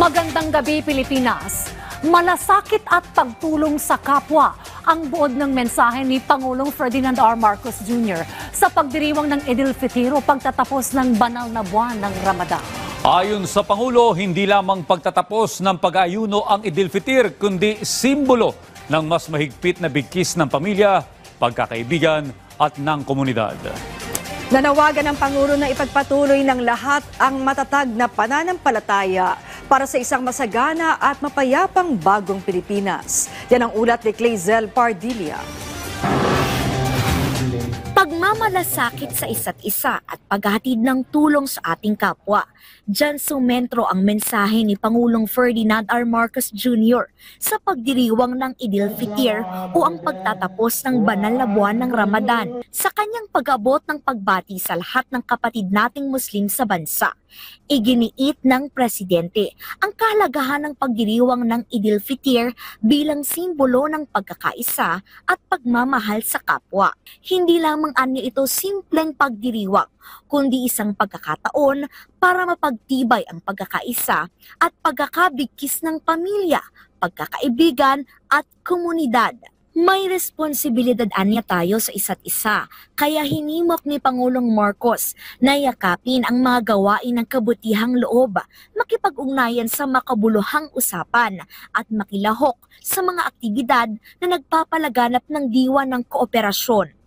Magandang gabi, Pilipinas. Malasakit at pagtulong sa kapwa ang buod ng mensahe ni Pangulong Ferdinand R. Marcos Jr. sa pagdiriwang ng Eid al-Fitr o pagtatapos ng banal na buwan ng Ramadan. Ayon sa Pangulo, hindi lamang pagtatapos ng pag-aayuno ang Eid al-Fitr, kundi simbolo ng mas mahigpit na bigkis ng pamilya, pagkakaibigan at ng komunidad. Nanawagan ng Pangulo na ipagpatuloy ng lahat ang matatag na pananampalataya para sa isang masagana at mapayapang bagong Pilipinas. Yan ang ulat ni Clazel Pardilla. Pagmamalasakit sa isa't isa at paghatid ng tulong sa ating kapwa. Diyan sumentro ang mensahe ni Pangulong Ferdinand R. Marcos Jr. sa pagdiriwang ng Eid al-Fitr o ang pagtatapos ng banal na buwan ng Ramadan sa kanyang pag-abot ng pagbati sa lahat ng kapatid nating Muslim sa bansa. Iginiit ng Presidente ang kahalagahan ng pagdiriwang ng Eid al-Fitr bilang simbolo ng pagkakaisa at pagmamahal sa kapwa. Hindi lamang anya ito simpleng pagdiriwang, kundi isang pagkakataon para mapagtibay ang pagkakaisa at pagkakabigkis ng pamilya, pagkakaibigan at komunidad. May responsibilidad anya tayo sa isa't isa, kaya hinimok ni Pangulong Marcos na yakapin ang mga gawain ng kabutihang loob, makipag-ugnayan sa makabuluhang usapan at makilahok sa mga aktibidad na nagpapalaganap ng diwa ng kooperasyon.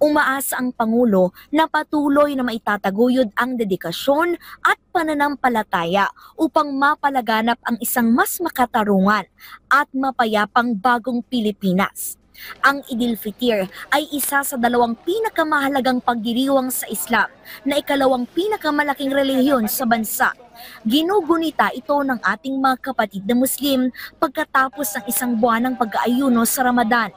Umaasa ang Pangulo na patuloy na maitataguyod ang dedikasyon at pananampalataya upang mapalaganap ang isang mas makatarungan at mapayapang bagong Pilipinas. Ang Eid al-Fitr ay isa sa dalawang pinakamahalagang pagdiriwang sa Islam na ikalawang pinakamalaking relihiyon sa bansa. Ginugunita ito ng ating mga kapatid na Muslim pagkatapos ng isang buwan ng pag-aayuno sa Ramadan.